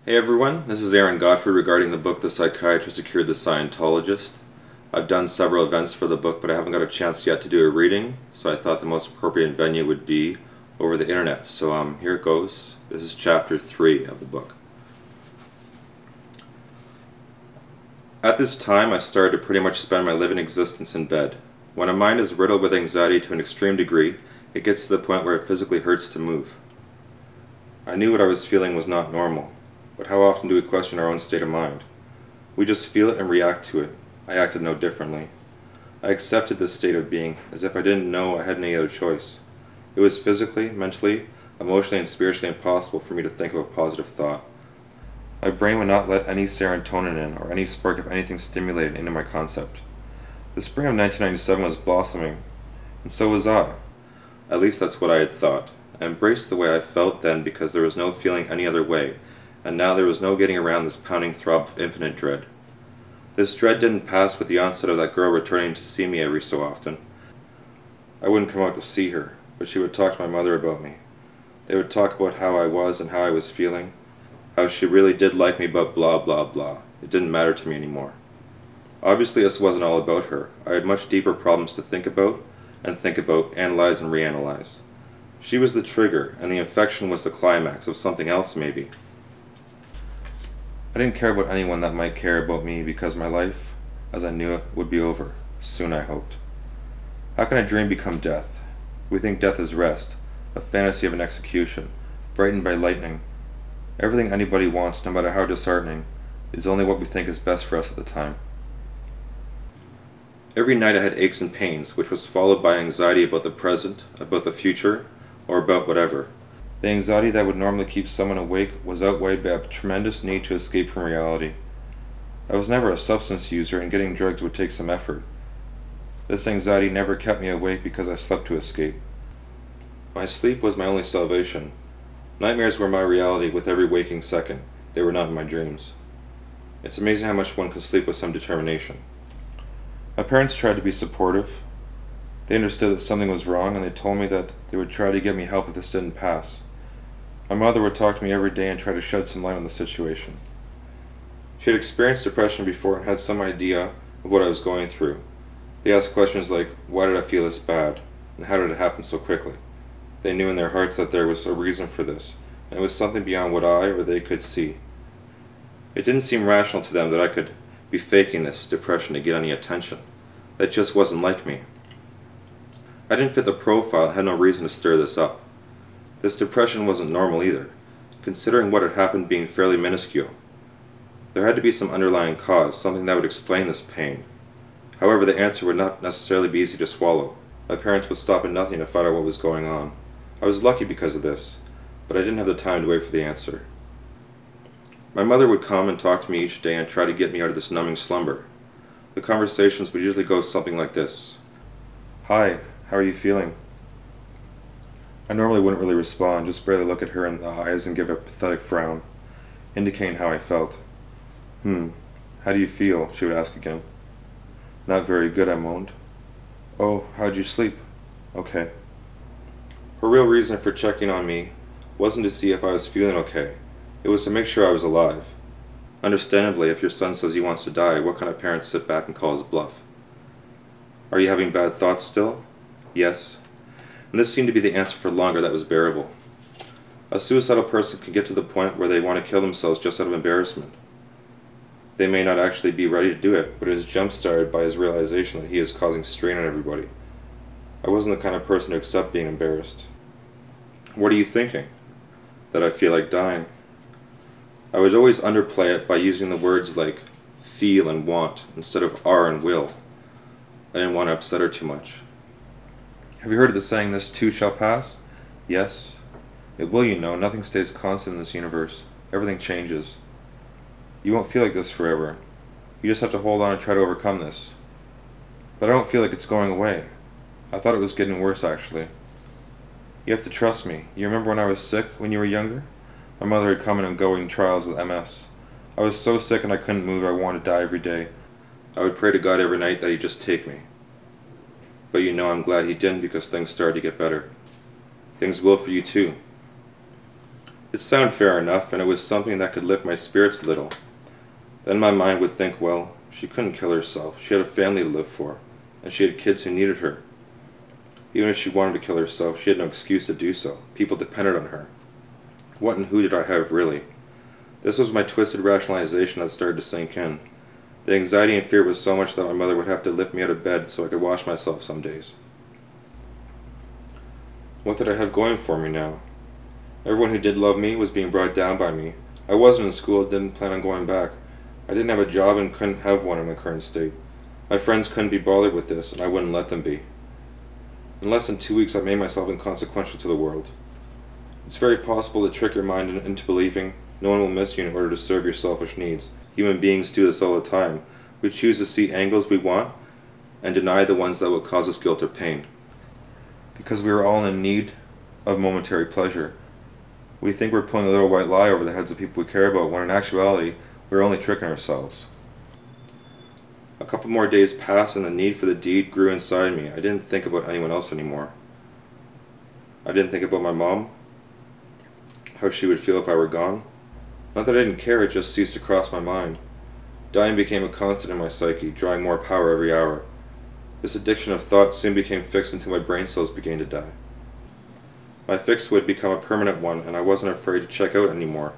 Hey everyone, this is Gottfried regarding the book The Psychiatrist Secured the Scientologist. I've done several events for the book, but I haven't got a chance yet to do a reading, so I thought the most appropriate venue would be over the internet. So here it goes. This is chapter 3 of the book. At this time, I started to pretty much spend my living existence in bed. When a mind is riddled with anxiety to an extreme degree, it gets to the point where it physically hurts to move. I knew what I was feeling was not normal. But how often do we question our own state of mind? We just feel it and react to it. I acted no differently. I accepted this state of being, as if I didn't know I had any other choice. It was physically, mentally, emotionally, and spiritually impossible for me to think of a positive thought. My brain would not let any serotonin in, or any spark of anything stimulated into my concept. The spring of 1997 was blossoming, and so was I. At least that's what I had thought. I embraced the way I felt then because there was no feeling any other way, and now there was no getting around this pounding throb of infinite dread. This dread didn't pass with the onset of that girl returning to see me every so often. I wouldn't come out to see her, but she would talk to my mother about me. They would talk about how I was and how I was feeling, how she really did like me, but blah blah blah. It didn't matter to me anymore. Obviously this wasn't all about her. I had much deeper problems to think about, analyze and reanalyze. She was the trigger, and the infection was the climax of something else maybe. I didn't care about anyone that might care about me because my life, as I knew it, would be over. Soon, I hoped. How can a dream become death? We think death is rest, a fantasy of an execution, brightened by lightning. Everything anybody wants, no matter how disheartening, is only what we think is best for us at the time. Every night I had aches and pains, which was followed by anxiety about the present, about the future, or about whatever. The anxiety that would normally keep someone awake was outweighed by a tremendous need to escape from reality. I was never a substance user, and getting drugs would take some effort. This anxiety never kept me awake because I slept to escape. My sleep was my only salvation. Nightmares were my reality with every waking second. They were not in my dreams. It's amazing how much one can sleep with some determination. My parents tried to be supportive. They understood that something was wrong, and they told me that they would try to get me help if this didn't pass. My mother would talk to me every day and try to shed some light on the situation. She had experienced depression before and had some idea of what I was going through. They asked questions like, why did I feel this bad? And how did it happen so quickly? They knew in their hearts that there was a reason for this, and it was something beyond what I or they could see. It didn't seem rational to them that I could be faking this depression to get any attention. That just wasn't like me. I didn't fit the profile and had no reason to stir this up. This depression wasn't normal either, considering what had happened being fairly minuscule. There had to be some underlying cause, something that would explain this pain. However, the answer would not necessarily be easy to swallow. My parents would stop at nothing to find out what was going on. I was lucky because of this, but I didn't have the time to wait for the answer. My mother would come and talk to me each day and try to get me out of this numbing slumber. The conversations would usually go something like this. Hi, how are you feeling? I normally wouldn't really respond, just barely look at her in the eyes and give a pathetic frown, indicating how I felt. How do you feel? She would ask again. Not very good, I moaned. Oh, how'd you sleep? Okay. Her real reason for checking on me wasn't to see if I was feeling okay. It was to make sure I was alive. Understandably, if your son says he wants to die, what kind of parents sit back and call his bluff? Are you having bad thoughts still? Yes. And this seemed to be the answer for longer that was bearable. A suicidal person can get to the point where they want to kill themselves just out of embarrassment. They may not actually be ready to do it, but it is jump-started by his realization that he is causing strain on everybody. I wasn't the kind of person to accept being embarrassed. What are you thinking? That I feel like dying. I would always underplay it by using the words like feel and want instead of are and will. I didn't want to upset her too much. Have you heard of the saying, this too shall pass? Yes. It will, you know. Nothing stays constant in this universe. Everything changes. You won't feel like this forever. You just have to hold on and try to overcome this. But I don't feel like it's going away. I thought it was getting worse, actually. You have to trust me. You remember when I was sick, when you were younger? My mother had come in and going trials with MS. I was so sick and I couldn't move, I wanted to die every day. I would pray to God every night that he'd just take me. But you know I'm glad he didn't because things started to get better. Things will for you too. It sounded fair enough, and it was something that could lift my spirits a little. Then my mind would think, well, she couldn't kill herself. She had a family to live for, and she had kids who needed her. Even if she wanted to kill herself, she had no excuse to do so. People depended on her. What and who did I have, really? This was my twisted rationalization that started to sink in. The anxiety and fear was so much that my mother would have to lift me out of bed so I could wash myself some days. What did I have going for me now? Everyone who did love me was being brought down by me. I wasn't in school and didn't plan on going back. I didn't have a job and couldn't have one in my current state. My friends couldn't be bothered with this, and I wouldn't let them be. In less than 2 weeks, I made myself inconsequential to the world. It's very possible to trick your mind into believing no one will miss you in order to serve your selfish needs. Human beings do this all the time. We choose to see angles we want and deny the ones that will cause us guilt or pain. Because we are all in need of momentary pleasure. We think we're pulling a little white lie over the heads of people we care about, when in actuality, we're only tricking ourselves. A couple more days passed and the need for the deed grew inside me. I didn't think about anyone else anymore. I didn't think about my mom, how she would feel if I were gone. Not that I didn't care, it just ceased to cross my mind. Dying became a constant in my psyche, drawing more power every hour. This addiction of thought soon became fixed until my brain cells began to die. My fix would become a permanent one, and I wasn't afraid to check out anymore.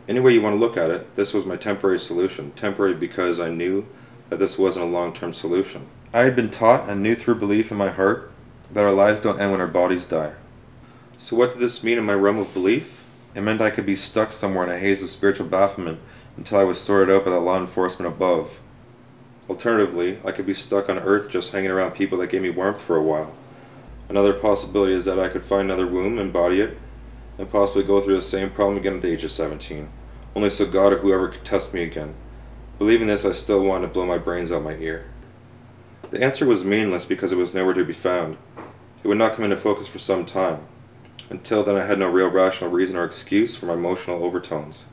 Any way you want to look at it, this was my temporary solution. Temporary because I knew that this wasn't a long-term solution. I had been taught and knew through belief in my heart that our lives don't end when our bodies die. So what did this mean in my realm of belief? It meant I could be stuck somewhere in a haze of spiritual bafflement until I was sorted out by the law enforcement above. Alternatively, I could be stuck on Earth just hanging around people that gave me warmth for a while. Another possibility is that I could find another womb, embody it, and possibly go through the same problem again at the age of 17. Only so God or whoever could test me again. Believing this, I still wanted to blow my brains out my ear. The answer was meaningless because it was nowhere to be found. It would not come into focus for some time. Until then, I had no real rational reason or excuse for my emotional overtones,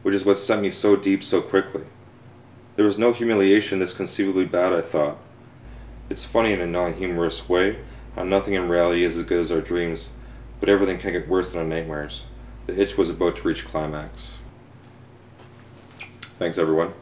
which is what sent me so deep so quickly. There was no humiliation this conceivably bad, I thought. It's funny in a non-humorous way how nothing in reality is as good as our dreams, but everything can get worse than our nightmares. The itch was about to reach climax. Thanks, everyone.